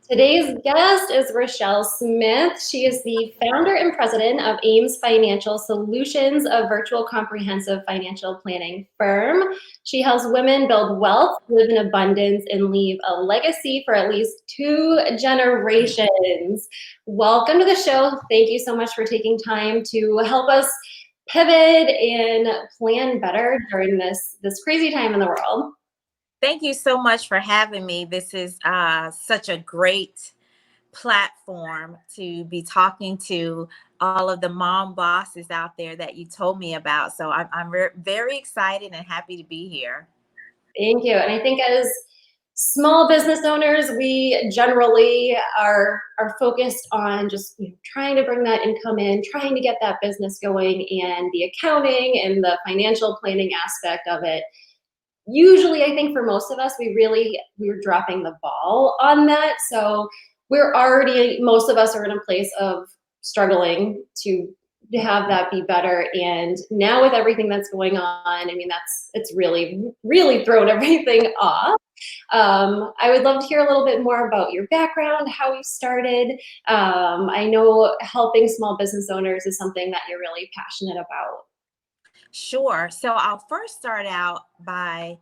Today's guest is Reshell Smith. She is the founder and president of AMES Financial Solutions, a virtual comprehensive financial planning firm. She helps women build wealth, live in abundance, and leave a legacy for at least 2 generations. Welcome to the show. Thank you so much for taking time to help us pivot and plan better during this crazy time in the world. Thank you so much for having me. This is such a great platform to be talking to all of the mom bosses out there that you told me about. So I'm very excited and happy to be here. Thank you. And I think as small business owners, we generally are focused on just trying to bring that income in, trying to get that business going, and the accounting and the financial planning aspect of it. Usually, I think for most of us, we're dropping the ball on that. So most of us are in a place of struggling to have that be better. And now with everything that's going on, I mean, it's really, really thrown everything off. I would love to hear a little bit more about your background, how you started. I know helping small business owners is something that you're really passionate about. Sure. So I'll first start out by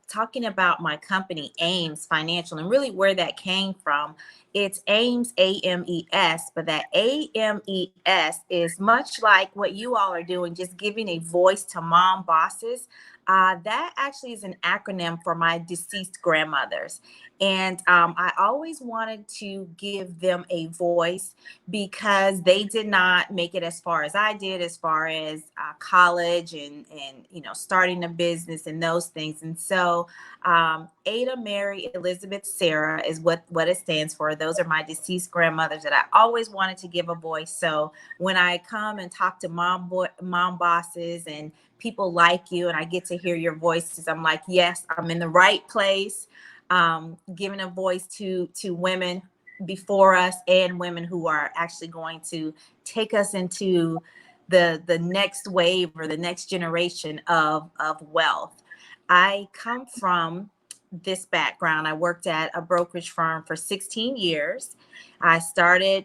talking about my company, AMES Financial, and really where that came from. It's AMES, AMES, but that AMES is much like what you all are doing, just giving a voice to mom bosses. That actually is an acronym for my deceased grandmothers. And I always wanted to give them a voice because they did not make it as far as I did, as far as college and starting a business and those things. And so Ada, Mary, Elizabeth, Sarah is what it stands for. Those are my deceased grandmothers that I always wanted to give a voice. So when I come and talk to mom bosses and people like you, and I get to hear your voices, I'm like, yes, I'm in the right place, giving a voice to women before us and women who are actually going to take us into the next wave or the next generation of wealth. I come from this background. I worked at a brokerage firm for 16 years. I started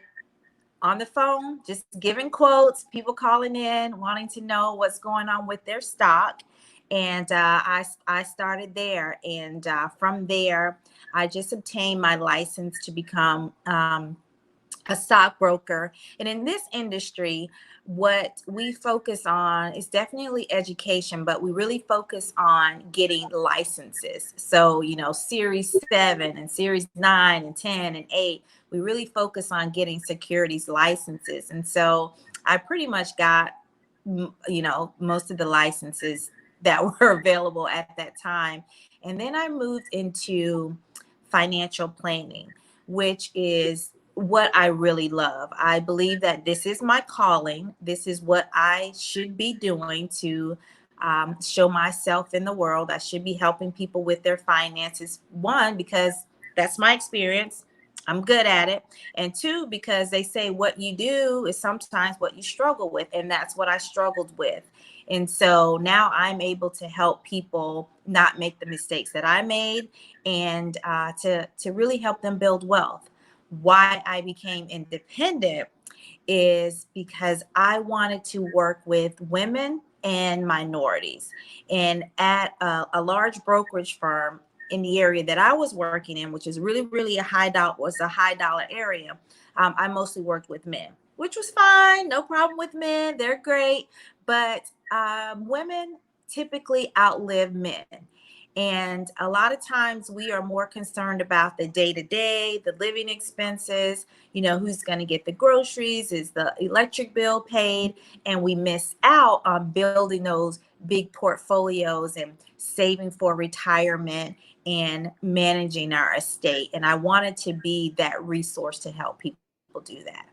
on the phone, just giving quotes, people calling in, wanting to know what's going on with their stock. And I started there. And from there, I just obtained my license to become a stockbroker. And in this industry, what we focus on is definitely education, but we really focus on getting licenses. So, Series 7 and Series 9 and 10 and 8, we really focus on getting securities licenses. And so I pretty much got, most of the licenses that were available at that time. And then I moved into financial planning, which is what I really love. I believe that this is my calling. This is what I should be doing to show myself in the world. I should be helping people with their finances. 1, because that's my experience. I'm good at it. And 2, because they say what you do is sometimes what you struggle with. And that's what I struggled with. And so now I'm able to help people not make the mistakes that I made and to really help them build wealth. Why I became independent is because I wanted to work with women and minorities. And at a large brokerage firm in the area that I was working in, which is really a high dollar area, I mostly worked with men, which was fine. No problem with men. They're great. But women typically outlive men. And a lot of times we are more concerned about the day-to-day, the living expenses, who's going to get the groceries, is the electric bill paid, and we miss out on building those big portfolios and saving for retirement and managing our estate. And I wanted to be that resource to help people do that.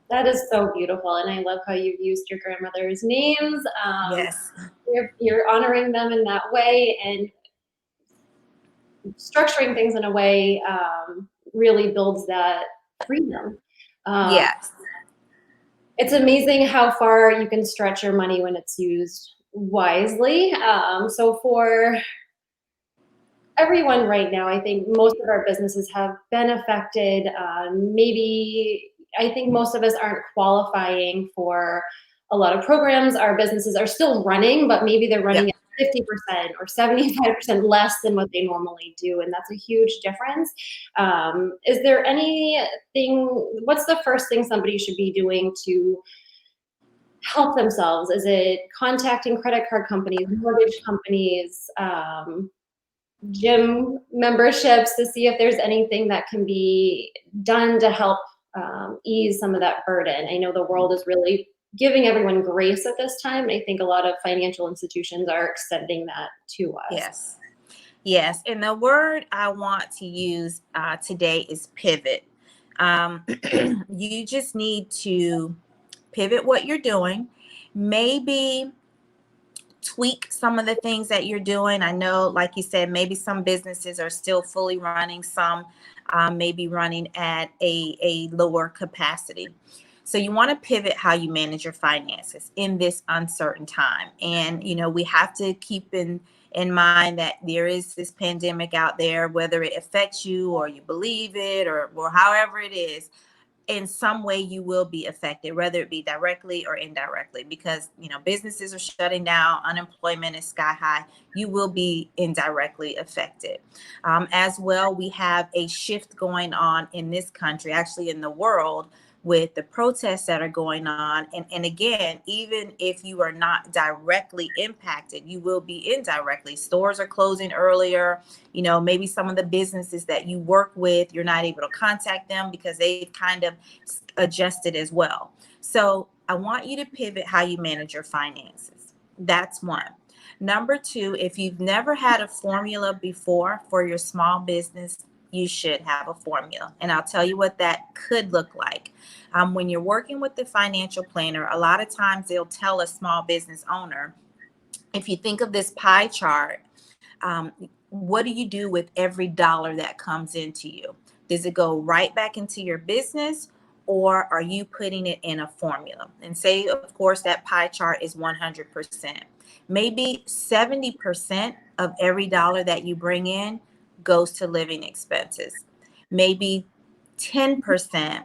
That is so beautiful, and I love how you've used your grandmother's names. Yes. You're honoring them in that way, and structuring things in a way really builds that freedom. Yes. It's amazing how far you can stretch your money when it's used wisely. everyone right now, I think most of our businesses have been affected. Maybe I think most of us aren't qualifying for a lot of programs. Our businesses are still running, but maybe they're Yep. running at 50% or 75% less than what they normally do. And that's a huge difference. Is there anything, what's the first thing somebody should be doing to help themselves? Is it contacting credit card companies, mortgage companies, gym memberships, to see if there's anything that can be done to help ease some of that burden? I know the world is really giving everyone grace at this time, and I think a lot of financial institutions are extending that to us. Yes. Yes. And the word I want to use today is pivot. You just need to pivot what you're doing. Maybe tweak some of the things that you're doing. I know, like you said, maybe some businesses are still fully running, some may be running at a lower capacity. So you want to pivot how you manage your finances in this uncertain time. And, you know, we have to keep in mind that there is this pandemic out there, whether it affects you or you believe it or however it is, in some way you will be affected, whether it be directly or indirectly, because, you know, businesses are shutting down, unemployment is sky high. You will be indirectly affected. As well, we have a shift going on in this country, actually in the world, with the protests that are going on. And again, even if you are not directly impacted, you will be indirectly. Stores are closing earlier. You know, maybe some of the businesses that you work with, you're not able to contact them because they've kind of adjusted as well. So I want you to pivot how you manage your finances. That's one. Number two, if you've never had a formula before for your small business, you should have a formula. And I'll tell you what that could look like. When you're working with the financial planner, a lot of times they'll tell a small business owner, if you think of this pie chart, what do you do with every dollar that comes into you? Does it go right back into your business, or are you putting it in a formula? And say, of course, that pie chart is 100%. Maybe 70% of every dollar that you bring in goes to living expenses. Maybe 10%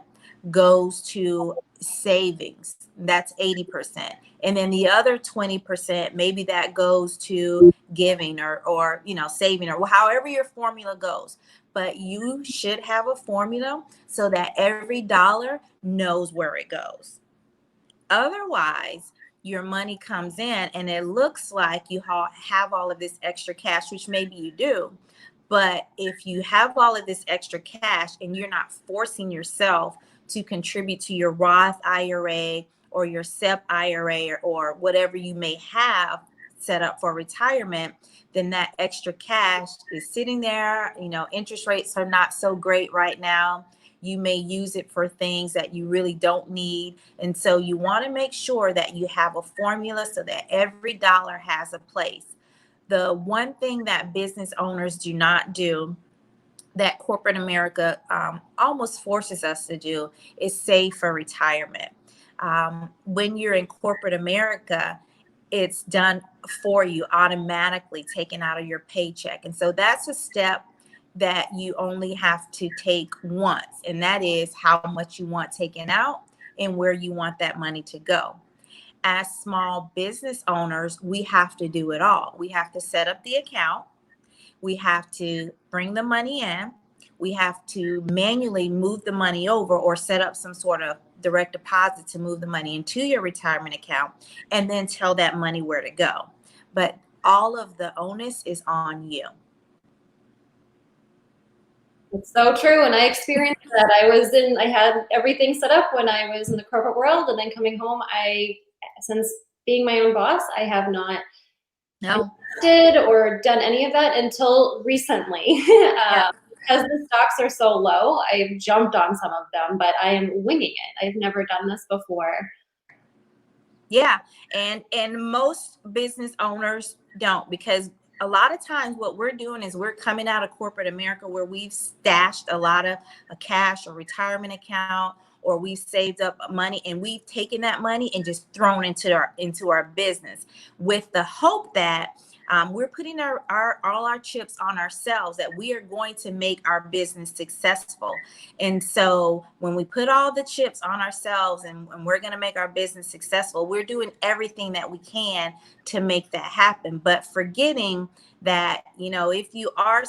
goes to savings. That's 80%. And then the other 20%, maybe that goes to giving or you know, saving, or however your formula goes. But you should have a formula so that every dollar knows where it goes. Otherwise, your money comes in and it looks like you have all of this extra cash, which maybe you do. But if you have all of this extra cash and you're not forcing yourself to contribute to your Roth IRA or your SEP IRA or whatever you may have set up for retirement, then that extra cash is sitting there. You know, interest rates are not so great right now. You may use it for things that you really don't need. And so you want to make sure that you have a formula so that every dollar has a place. The one thing that business owners do not do, that corporate America almost forces us to do, is save for retirement. When you're in corporate America, it's done for you automatically, taken out of your paycheck. And so that's a step that you only have to take once, and that is how much you want taken out and where you want that money to go. As small business owners, we have to do it all. We have to set up the account. We have to bring the money in. We have to manually move the money over or set up some sort of direct deposit to move the money into your retirement account, and then tell that money where to go. But all of the onus is on you. It's so true. And I experienced that. I had everything set up when I was in the corporate world, and then coming home, since being my own boss, I have not invested or done any of that until recently. Because the stocks are so low, I've jumped on some of them, but I am winging it. I've never done this before. Yeah. And most business owners don't, because a lot of times what we're doing is we're coming out of corporate America where we've stashed a lot of a cash or retirement account, or we've saved up money and we've taken that money and just thrown into our business with the hope that We're putting all our chips on ourselves, that we are going to make our business successful. And so when we put all the chips on ourselves and we're going to make our business successful, we're doing everything that we can to make that happen. But forgetting that, if you are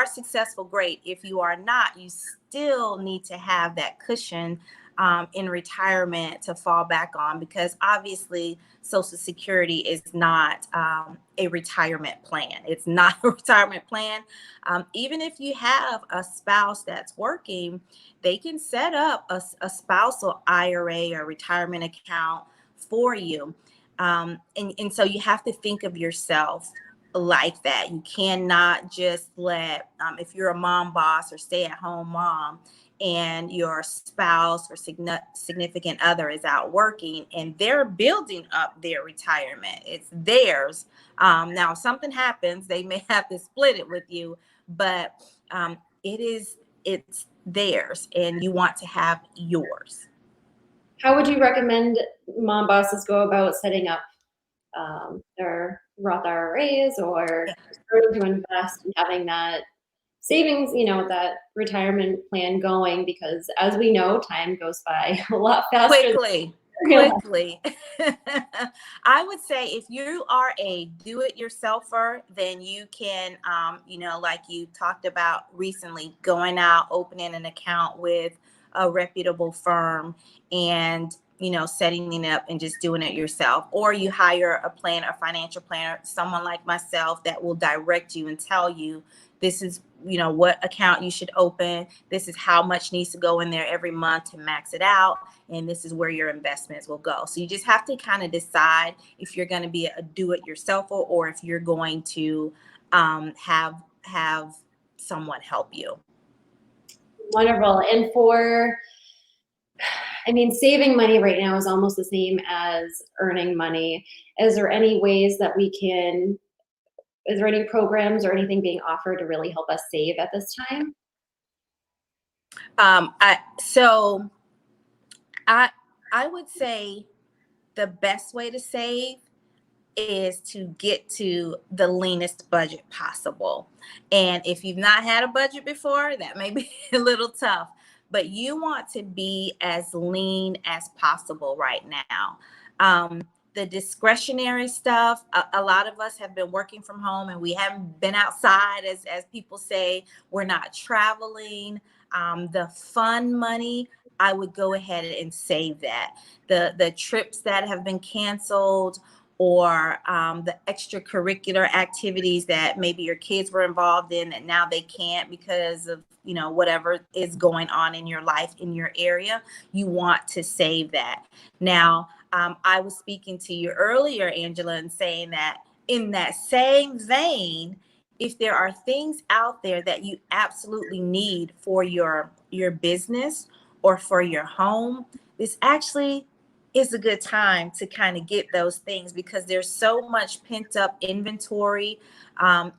successful, great. If you are not, you still need to have that cushion in retirement to fall back on, because obviously Social Security is not a retirement plan. It's not a retirement plan. Even if you have a spouse that's working, they can set up a spousal IRA or retirement account for you. And so you have to think of yourself like that. You cannot just let, if you're a mom boss or stay at home mom, and your spouse or significant other is out working and they're building up their retirement, it's theirs. Now, if something happens, they may have to split it with you, but it's theirs, and you want to have yours. How would you recommend mom bosses go about setting up their Roth IRAs or starting to invest and having that savings, that retirement plan going? Because as we know, time goes by a lot faster. Quickly. I would say if you are a do-it-yourselfer, then you can, like you talked about recently, going out, opening an account with a reputable firm and, setting it up and just doing it yourself. Or you hire a financial planner, someone like myself, that will direct you and tell you, this is, what account you should open. This is how much needs to go in there every month to max it out. And this is where your investments will go. So you just have to kind of decide if you're going to be a do-it-yourselfer or if you're going to have someone help you. Wonderful. And saving money right now is almost the same as earning money. Is there any programs or anything being offered to really help us save at this time? I would say the best way to save is to get to the leanest budget possible. And if you've not had a budget before, that may be a little tough, but you want to be as lean as possible right now. The discretionary stuff, a lot of us have been working from home and we haven't been outside, as people say. We're not traveling. The fun money, I would go ahead and save that. The trips that have been canceled, or the extracurricular activities that maybe your kids were involved in that now they can't because of whatever is going on in your life, in your area, you want to save that. Now, I was speaking to you earlier, Angela, and saying that in that same vein, if there are things out there that you absolutely need for your business or for your home, this actually is a good time to kind of get those things, because there's so much pent up inventory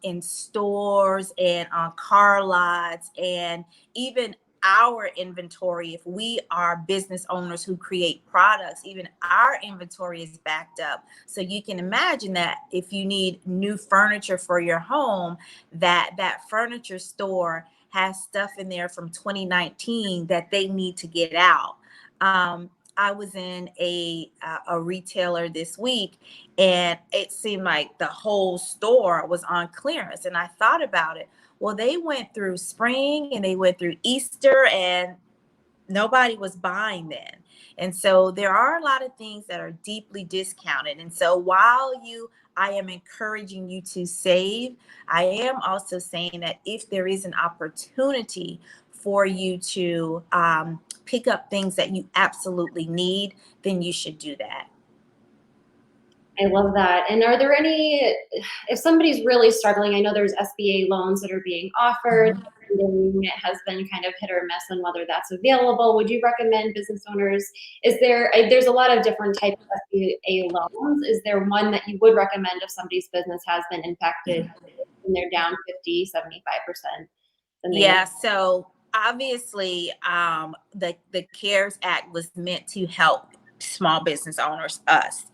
in stores and on car lots, and even our inventory. If we are business owners who create products, even our inventory is backed up. So you can imagine that if you need new furniture for your home, that furniture store has stuff in there from 2019 that they need to get out. I was in a retailer this week, and it seemed like the whole store was on clearance. And I thought about it. Well, they went through spring and they went through Easter, and nobody was buying then. And so there are a lot of things that are deeply discounted. And so while I am encouraging you to save, I am also saying that if there is an opportunity for you to pick up things that you absolutely need, then you should do that. I love that. And are there if somebody's really struggling, I know there's SBA loans that are being offered. It has been kind of hit or miss on whether that's available. Would you recommend business owners? There's a lot of different types of SBA loans. Is there one that you would recommend if somebody's business has been impacted and they're down 50, 75%? Yeah. So obviously, the CARES Act was meant to help small business owners, us.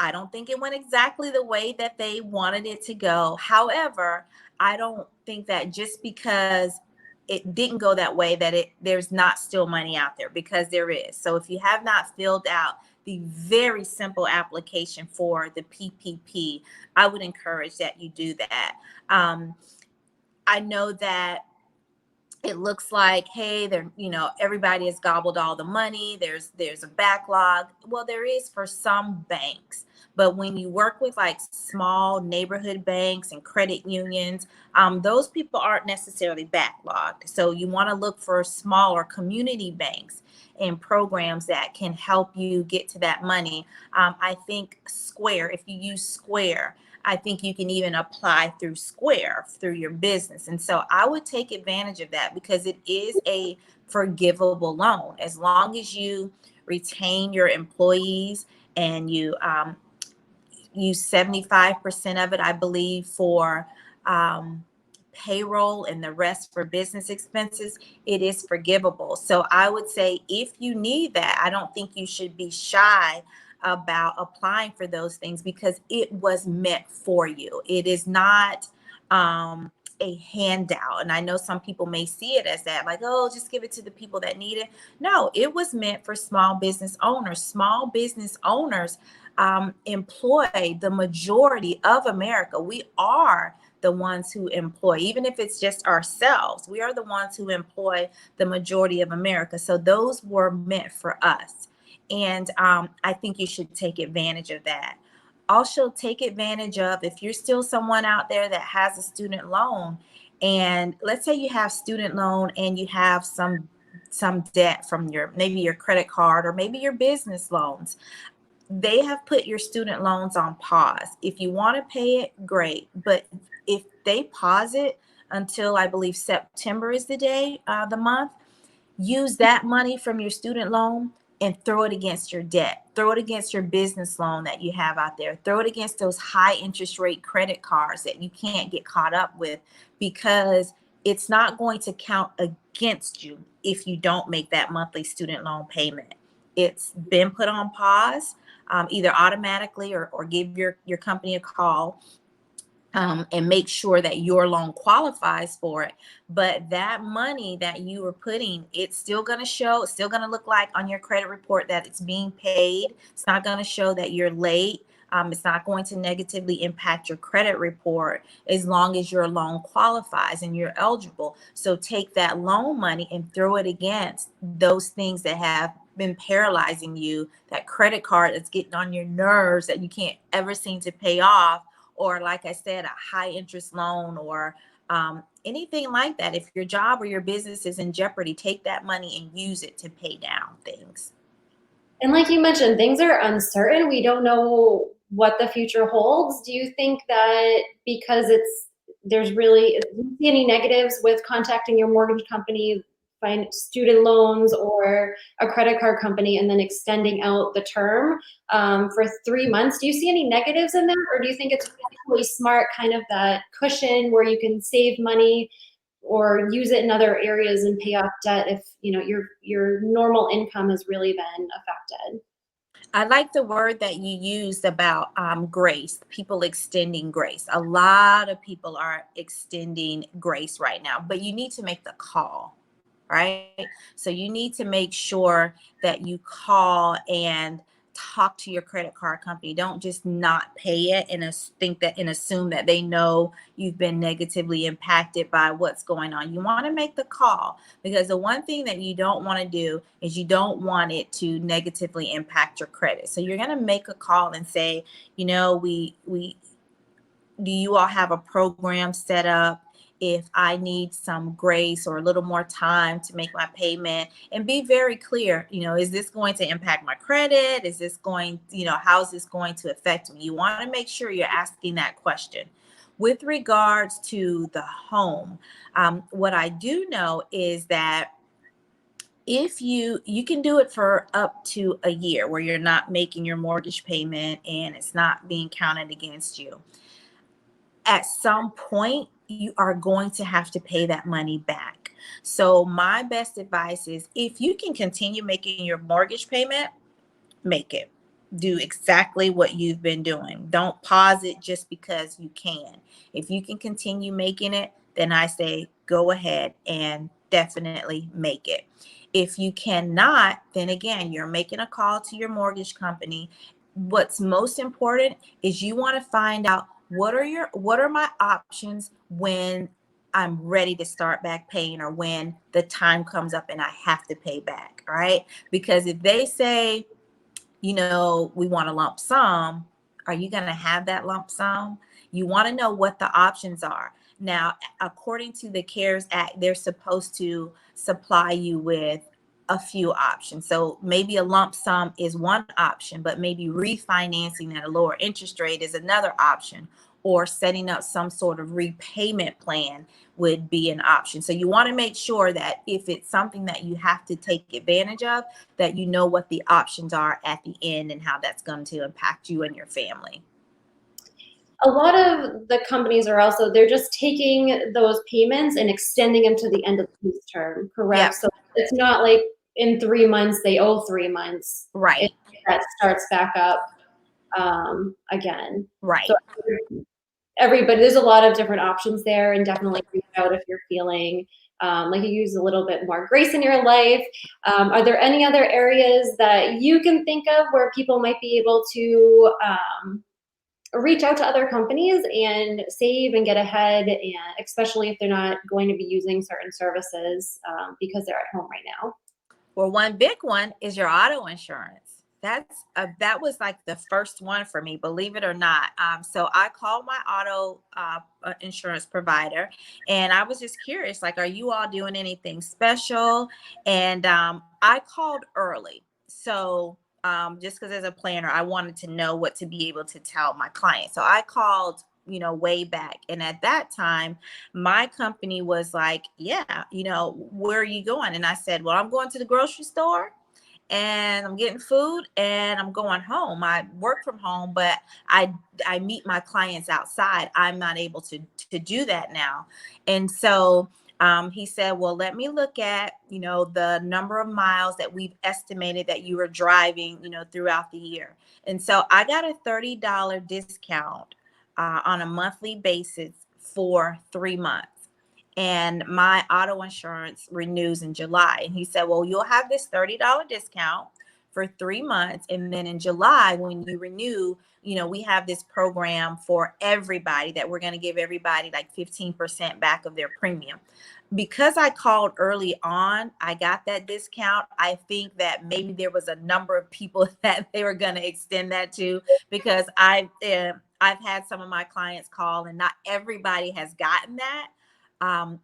I don't think it went exactly the way that they wanted it to go. However, I don't think that just because it didn't go that way that there's not still money out there, because there is. So if you have not filled out the very simple application for the PPP, I would encourage that you do that. I know that it looks like, hey, everybody has gobbled all the money. There's a backlog. Well, there is for some banks, but when you work with like small neighborhood banks and credit unions, those people aren't necessarily backlogged. So you want to look for smaller community banks and programs that can help you get to that money. I think Square, if you use Square, I think you can even apply through Square through your business. And so I would take advantage of that, because it is a forgivable loan. As long as you retain your employees and you use 75% of it, I believe, for payroll and the rest for business expenses, it is forgivable. So I would say if you need that, I don't think you should be shy about applying for those things, because it was meant for you. It is not a handout. And I know some people may see it as that, like, oh, just give it to the people that need it. No, it was meant for small business owners. Small business owners employ the majority of America. We are the ones who employ, even if it's just ourselves, we are the ones who employ the majority of America. So those were meant for us. And I think you should take advantage of that. Also, take advantage of, if you're still someone out there that has a student loan, and let's say you have student loan and you have some debt from maybe your credit card or maybe your business loans. They have put your student loans on pause. If you want to pay it, great. But if they pause it until, I believe, September is the month, use that money from your student loan and throw it against your debt. Throw it against your business loan that you have out there. Throw it against those high interest rate credit cards that you can't get caught up with, because it's not going to count against you if you don't make that monthly student loan payment. It's been put on pause, either automatically or give your company a call. And make sure that your loan qualifies for it. But that money that you were putting, it's still going to show, it's still going to look like on your credit report that it's being paid. It's not going to show that you're late. It's not going to negatively impact your credit report as long as your loan qualifies and you're eligible. So take that loan money and throw it against those things that have been paralyzing you, that credit card that's getting on your nerves that you can't ever seem to pay off. Or like I said, a high interest loan, or anything like that. If your job or your business is in jeopardy, take that money and use it to pay down things. And like you mentioned, things are uncertain. We don't know what the future holds. Do you think that because do you see any negatives with contacting your mortgage company, find student loans or a credit card company, and then extending out the term for 3 months? Do you see any negatives in that, or do you think it's really smart, kind of that cushion where you can save money or use it in other areas and pay off debt if your normal income has really been affected? I like the word that you used about grace, people extending grace. A lot of people are extending grace right now, but you need to make the call, right? So you need to make sure that you call and talk to your credit card company. Don't just not pay it and assume that they know you've been negatively impacted by what's going on. You want to make the call, because the one thing that you don't want to do is you don't want it to negatively impact your credit. So you're going to make a call and say, we do you all have a program set up if I need some grace or a little more time to make my payment? And be very clear, is this going to impact my credit? Is this going, how is this going to affect me? You want to make sure you're asking that question. With regards to the home, what I do know is that if you can do it for up to a year where you're not making your mortgage payment and it's not being counted against you. At some point, you are going to have to pay that money back. So my best advice is, if you can continue making your mortgage payment, make it. do exactly what you've been doing. Don't pause it just because you can. If you can continue making it, then I say go ahead and definitely make it. If you cannot, then again, you're making a call to your mortgage company. What's most important is you want to find out what are my options when I'm ready to start back paying, or when the time comes up and I have to pay back, right? Because if they say, we want a lump sum, are you going to have that lump sum? You want to know what the options are. Now, according to the CARES Act, they're supposed to supply you with a few options. So maybe a lump sum is one option, but maybe refinancing at a lower interest rate is another option, or setting up some sort of repayment plan would be an option. So you want to make sure that if it's something that you have to take advantage of, that you know what the options are at the end and how that's going to impact you and your family. A lot of the companies are also, they're just taking those payments and extending them to the end of the lease term, correct? Yep. So it's not like in 3 months, they owe 3 months. Right. That starts back up again. Right. So everybody, there's a lot of different options there, and definitely reach out if you're feeling like you use a little bit more grace in your life. Are there any other areas that you can think of where people might be able to reach out to other companies and save and get ahead, and especially if they're not going to be using certain services because they're at home right now? Well, one big one is your auto insurance. That was like the first one for me, believe it or not. So I called my auto insurance provider, and I was just curious, like, are you all doing anything special? And I called early, so just because as a planner, I wanted to know what to be able to tell my clients. So I called, way back, and at that time, my company was like, yeah, where are you going? And I said, well, I'm going to the grocery store and I'm getting food and I'm going home. I work from home, but I meet my clients outside. I'm not able to do that now. And so he said, well, let me look at, the number of miles that we've estimated that you were driving, throughout the year. And so I got a $30 discount on a monthly basis for 3 months. And my auto insurance renews in July. And he said, well, you'll have this $30 discount for 3 months. And then in July, when you renew, we have this program for everybody that we're going to give everybody like 15% back of their premium. Because I called early on, I got that discount. I think that maybe there was a number of people that they were going to extend that to, because I've had some of my clients call and not everybody has gotten that.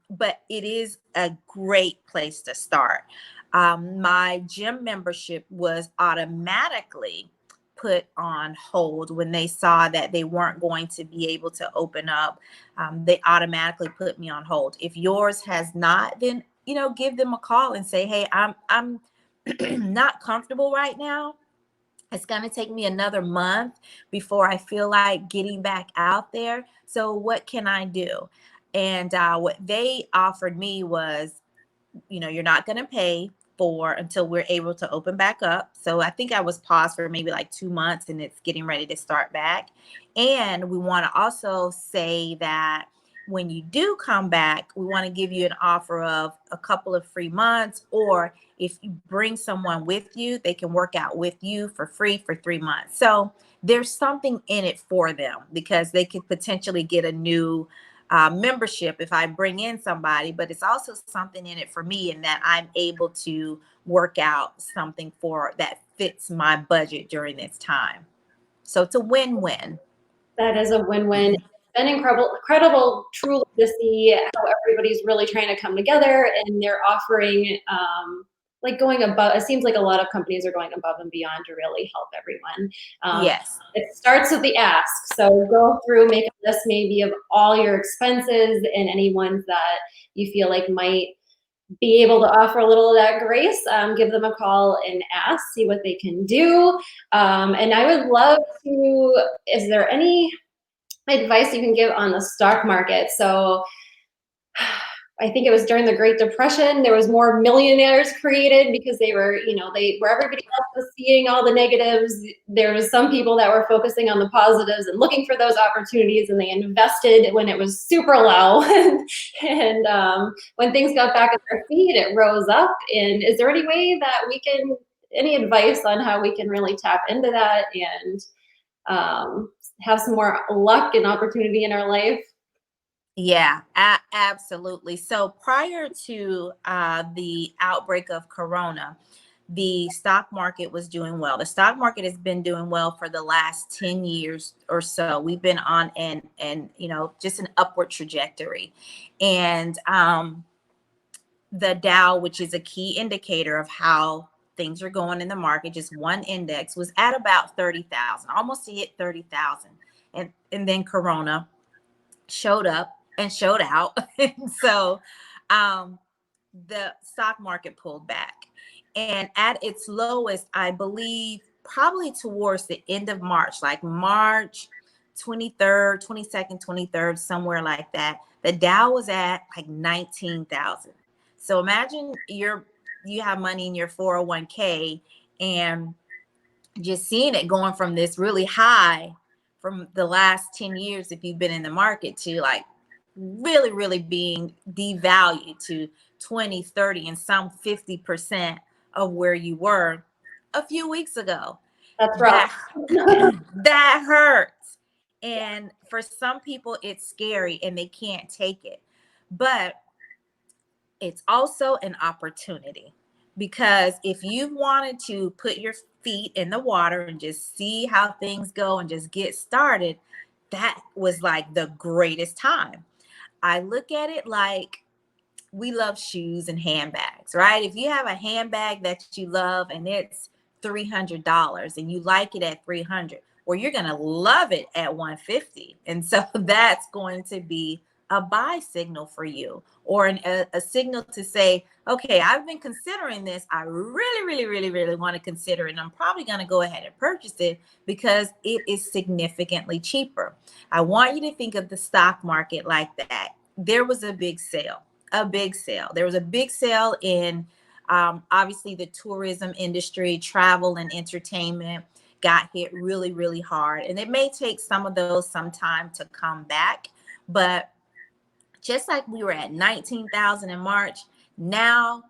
But it is a great place to start. My gym membership was automatically put on hold when they saw that they weren't going to be able to open up. They automatically put me on hold. If yours has not, then give them a call and say, hey, I'm not comfortable right now. It's going to take me another month before I feel like getting back out there. So what can I do? And what they offered me was, you're not going to pay for until we're able to open back up. So I think I was paused for maybe like 2 months, and it's getting ready to start back. And we want to also say that when you do come back, we want to give you an offer of a couple of free months, or if you bring someone with you, they can work out with you for free for 3 months. So there's something in it for them, because they could potentially get a new membership if I bring in somebody, but it's also something in it for me, in that I'm able to work out something for that fits my budget during this time. So it's a win-win. That is a win-win. It's been incredible, truly, to see how everybody's really trying to come together, and they're offering like going above. It seems like a lot of companies are going above and beyond to really help everyone. Yes. It starts with the ask. So go through, make a list maybe of all your expenses and any ones that you feel like might be able to offer a little of that grace. Give them a call and ask, see what they can do. And I would love to, is there any advice you can give on the stock market? So I think it was during the Great Depression, there was more millionaires created because they were, where everybody else was seeing all the negatives, there was some people that were focusing on the positives and looking for those opportunities, and they invested when it was super low. And when things got back on their feet, it rose up. And is there any way that any advice on how we can really tap into that and have some more luck and opportunity in our life? Yeah, absolutely. So prior to the outbreak of Corona, the stock market was doing well. The stock market has been doing well for the last 10 years or so. We've been on just an upward trajectory. And the Dow, which is a key indicator of how things are going in the market, just one index, was at about 30,000, almost to hit 30,000. And then Corona showed up and showed out. And so the stock market pulled back. And at its lowest, I believe probably towards the end of March, like March 23rd, 22nd, 23rd, somewhere like that, the Dow was at like 19,000. So imagine you have money in your 401k and just seeing it going from this really high from the last 10 years, if you've been in the market, to like really, really being devalued to 20, 30, and some 50% of where you were a few weeks ago. That's That rough. that hurts. And for some people, it's scary and they can't take it. But it's also an opportunity, because if you wanted to put your feet in the water and just see how things go and just get started, that was like the greatest time. I look at it like we love shoes and handbags, right? If you have a handbag that you love and it's $300 and you like it at 300, well, you're going to love it at 150. And so that's going to be a buy signal for you, or a signal to say, okay, I've been considering this. I really, really, really, really want to consider it. And I'm probably going to go ahead and purchase it because it is significantly cheaper. I want you to think of the stock market like that. There was a big sale. There was a big sale in obviously the tourism industry, travel and entertainment got hit really, really hard. And it may take some of those some time to come back. But just like we were at 19,000 in March, now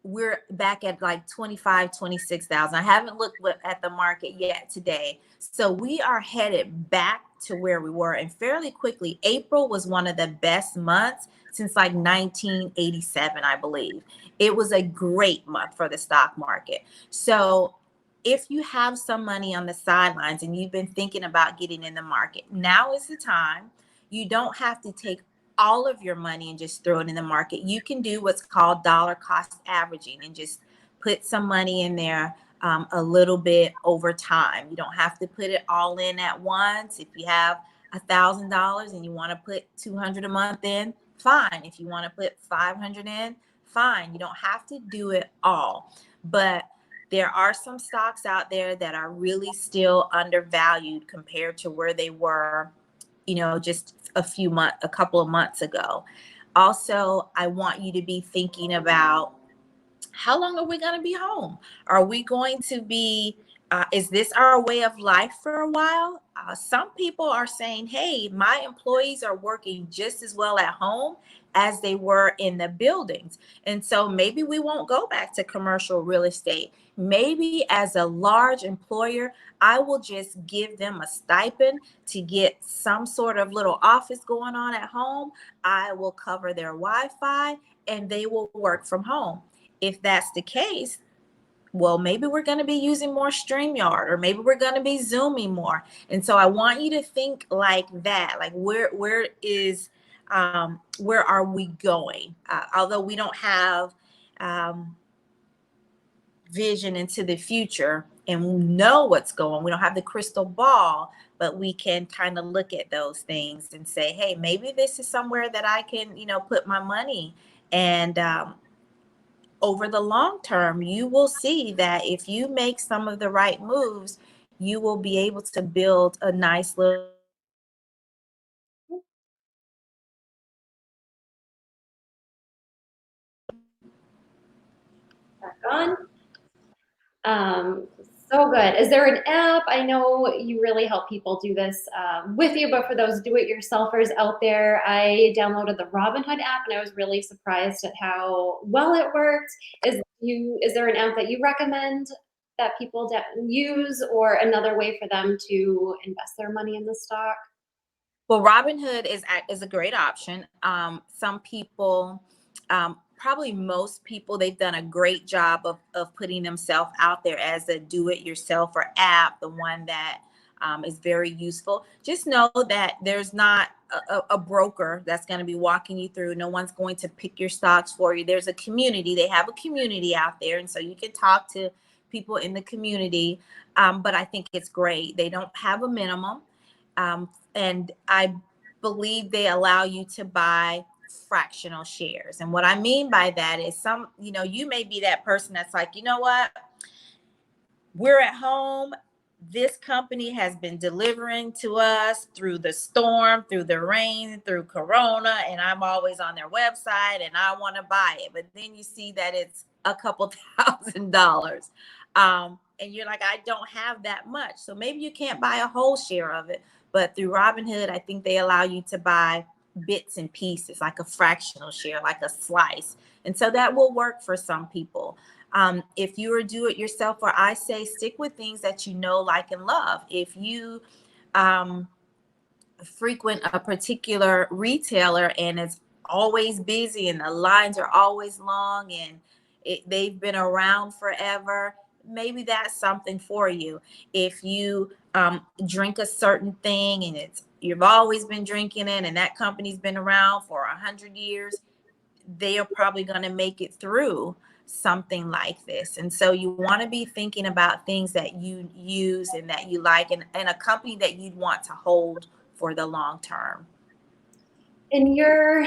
we're back at like 25, 26,000. I haven't looked at the market yet today. So we are headed back to where we were, and fairly quickly. April was one of the best months since like 1987, I believe. It was a great month for the stock market. So if you have some money on the sidelines and you've been thinking about getting in the market, now is the time. You don't have to take all of your money and just throw it in the market. You can do what's called dollar cost averaging and just put some money in there a little bit over time. You don't have to put it all in at once. If you have $1,000 and you want to put 200 a month in, fine. If you want to put 500 in, fine. You don't have to do it all. But there are some stocks out there that are really still undervalued compared to where they were, just a couple of months ago. Also, I want you to be thinking about, how long are we going to be home? Are we going to be, is this our way of life for a while? Some people are saying, hey, my employees are working just as well at home as they were in the buildings. And so maybe we won't go back to commercial real estate. Maybe as a large employer, I will just give them a stipend to get some sort of little office going on at home. I will cover their Wi-Fi and they will work from home. If that's the case, well, maybe we're going to be using more StreamYard, or maybe we're going to be Zooming more. And so I want you to think like that, like where are we going? Although we don't have vision into the future and we know what's going, we don't have the crystal ball, but we can kind of look at those things and say, hey, maybe this is somewhere that I can, put my money. And over the long term, you will see that if you make some of the right moves, you will be able to build a nice little Back on. So good. Is there an app? I know you really help people do this with you, but for those do-it-yourselfers out there, I downloaded the Robinhood app and I was really surprised at how well it worked. Is there an app that you recommend that people use, or another way for them to invest their money in the stock? Well, Robinhood is a great option. Some people, probably most people, they've done a great job of putting themselves out there as a do-it-yourselfer app, the one that is very useful. Just know that there's not a broker that's going to be walking you through. No one's going to pick your stocks for you. There's a community. They have a community out there, and so you can talk to people in the community. But I think it's great. They don't have a minimum. And I believe they allow you to buy fractional shares. And what I mean by that is you may be that person that's like, you know what? We're at home. This company has been delivering to us through the storm, through the rain, through Corona, and I'm always on their website and I want to buy it. But then you see that it's a couple $1,000s. And you're like, I don't have that much. So maybe you can't buy a whole share of it. But through Robinhood, I think they allow you to buy bits and pieces, like a fractional share, like a slice. And so that will work for some people. If you are do-it-yourselfer, I say stick with things that you know, like, and love. If you frequent a particular retailer and it's always busy and the lines are always long and they've been around forever, maybe that's something for you. If you drink a certain thing and you've always been drinking it and that company's been around for 100 years, they are probably going to make it through something like this. And so you want to be thinking about things that you use and that you like, and a company that you'd want to hold for the long term. In your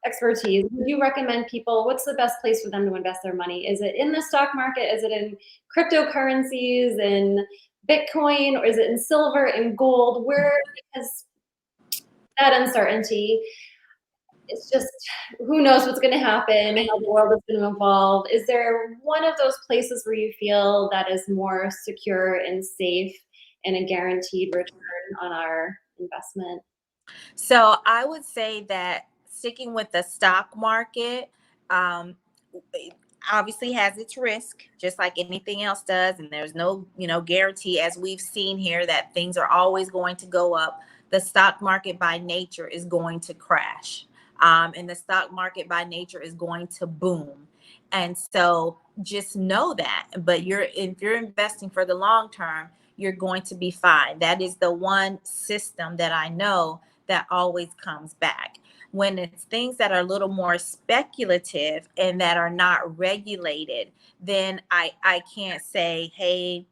expertise, would you recommend people, what's the best place for them to invest their money? Is it in the stock market? Is it in cryptocurrencies, in Bitcoin, or is it in silver and gold? Because that uncertainty, it's just, who knows what's going to happen, how the world is going to evolve. Is there one of those places where you feel that is more secure and safe and a guaranteed return on our investment? So I would say that sticking with the stock market, it obviously has its risk, just like anything else does. And there's no, guarantee, as we've seen here, that things are always going to go up. The stock market by nature is going to crash. And the stock market by nature is going to boom. And so just know that. But if you're investing for the long term, you're going to be fine. That is the one system that I know that always comes back. When it's things that are a little more speculative and that are not regulated, then I can't say, hey,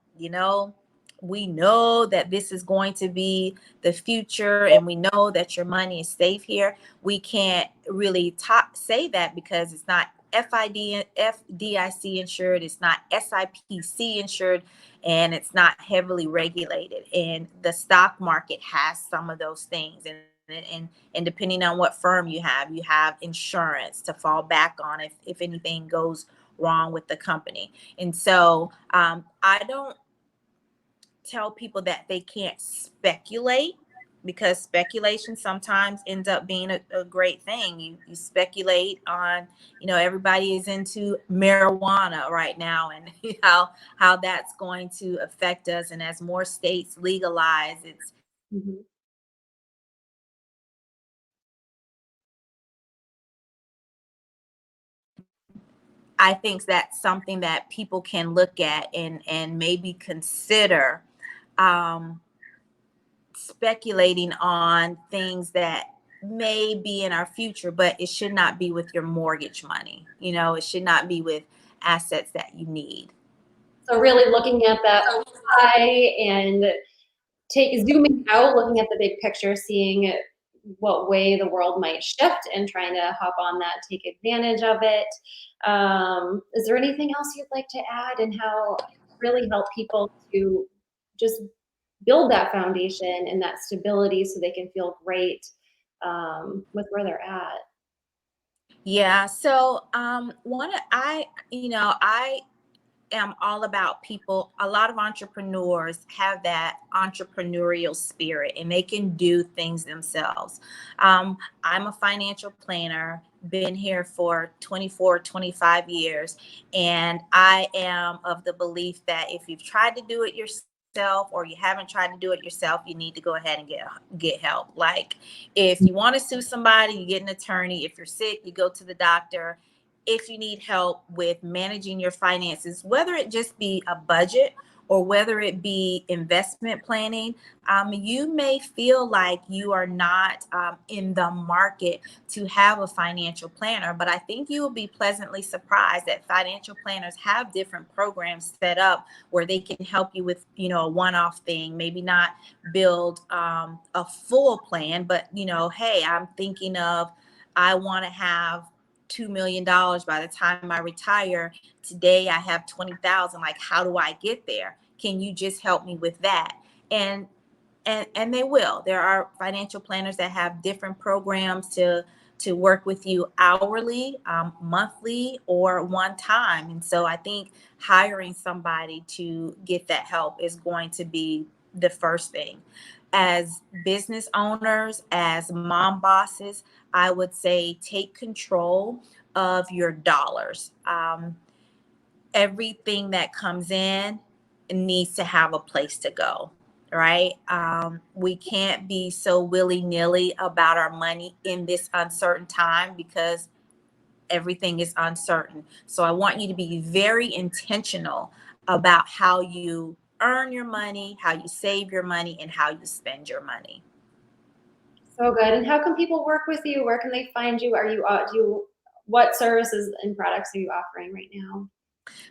we know that this is going to be the future and we know that your money is safe here. We can't really say that because it's not FDIC insured, it's not SIPC insured, and it's not heavily regulated. And the stock market has some of those things. And depending on what firm you have insurance to fall back on if anything goes wrong with the company. And so I don't tell people that they can't speculate, because speculation sometimes ends up being a great thing. You speculate on, everybody is into marijuana right now, and how that's going to affect us. And as more states legalize, Mhm. I think that's something that people can look at and maybe consider speculating on things that may be in our future, but it should not be with your mortgage money. It should not be with assets that you need. So really looking at that pie and zooming out, looking at the big picture, seeing what way the world might shift and trying to hop on that, take advantage of it. Is there anything else you'd like to add, and how really help people to just build that foundation and that stability so they can feel great with where they're at? Yeah. So, I am all about people. A lot of entrepreneurs have that entrepreneurial spirit and they can do things themselves. I'm a financial planner, been here for 24, 25 years. And I am of the belief that if you've tried to do it yourself or you haven't tried to do it yourself, you need to go ahead and get help. Like if you want to sue somebody, you get an attorney. If you're sick, you go to the doctor. If you need help with managing your finances, whether it just be a budget or whether it be investment planning, you may feel like you are not in the market to have a financial planner. But I think you will be pleasantly surprised that financial planners have different programs set up where they can help you with, a one-off thing, maybe not build a full plan, but, hey, I'm thinking of, I want to have $2 million by the time I retire. Today I have 20,000. Like, how do I get there? Can you just help me with that? And they will. There are financial planners that have different programs to work with you hourly, monthly, or one time. And so I think hiring somebody to get that help is going to be the first thing. As business owners, as mom bosses, I would say take control of your dollars. Everything that comes in needs to have a place to go, right? We can't be so willy-nilly about our money in this uncertain time because everything is uncertain. So I want you to be very intentional about how you earn your money, how you save your money, and how you spend your money. So good. And how can people work with you? Where can they find you? What services and products are you offering right now?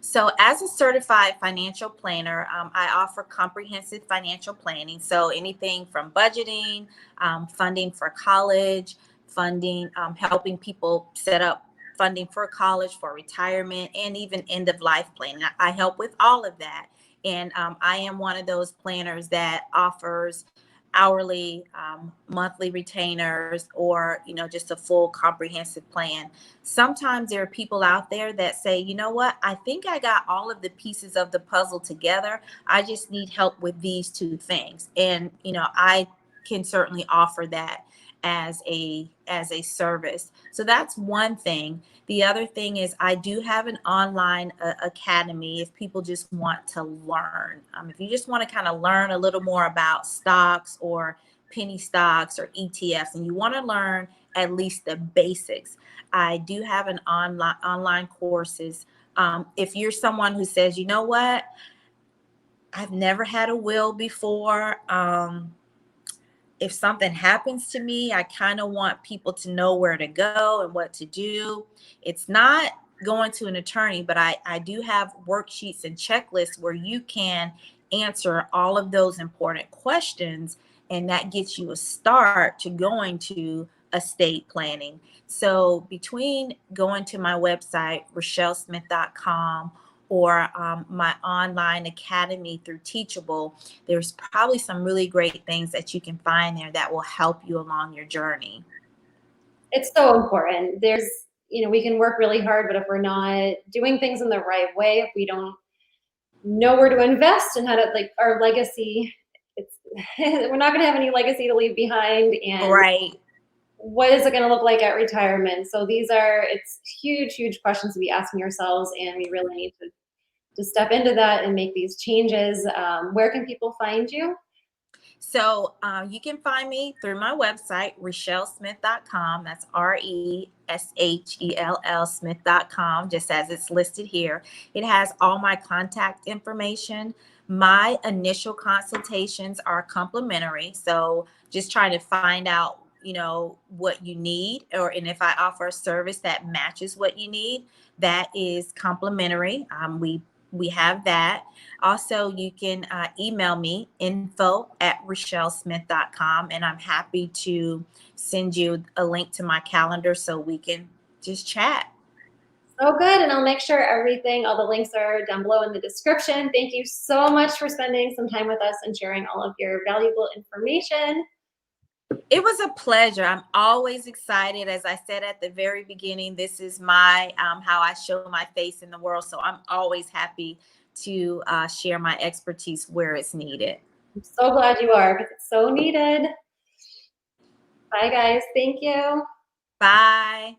So, as a certified financial planner, I offer comprehensive financial planning. So, anything from budgeting, funding for college, funding, helping people set up funding for college, for retirement, and even end of life planning. I help with all of that. And I am one of those planners that offers hourly, monthly retainers, or just a full comprehensive plan. Sometimes there are people out there that say, you know what, I think I got all of the pieces of the puzzle together. I just need help with these two things. And, I can certainly offer that as a service. So that's one thing. The other thing is I do have an online academy if people just want to learn. If you just want to kind of learn a little more about stocks or penny stocks or ETFs, and you want to learn at least the basics, I do have an online courses. If you're someone who says, you know what, I've never had a will before. If something happens to me, I kind of want people to know where to go and what to do. It's not going to an attorney, but I do have worksheets and checklists where you can answer all of those important questions. And that gets you a start to going to estate planning. So between going to my website, ReshellSmith.com, or my online academy through Teachable, there's probably some really great things that you can find there that will help you along your journey. It's so important. We can work really hard, but if we're not doing things in the right way, if we don't know where to invest and how to, like, our legacy, it's we're not going to have any legacy to leave behind. And Right. what is it going to look like at retirement? So it's huge, huge questions to be asking ourselves, and we really need to step into that and make these changes. Where can people find you? So you can find me through my website, ReshellSmith.com. That's ReShell Smith.com, just as it's listed here. It has all my contact information. My initial consultations are complimentary. So just trying to find out, what you need, and if I offer a service that matches what you need, that is complimentary. We have that. Also, you can email me, info@ReshellSmith.com, and I'm happy to send you a link to my calendar so we can just chat. Oh, good. And I'll make sure all the links are down below in the description. Thank you so much for spending some time with us and sharing all of your valuable information. It was a pleasure. I'm always excited. As I said at the very beginning, this is my how I show my face in the world. So I'm always happy to share my expertise where it's needed. I'm so glad you are, because it's so needed. Bye, guys. Thank you. Bye.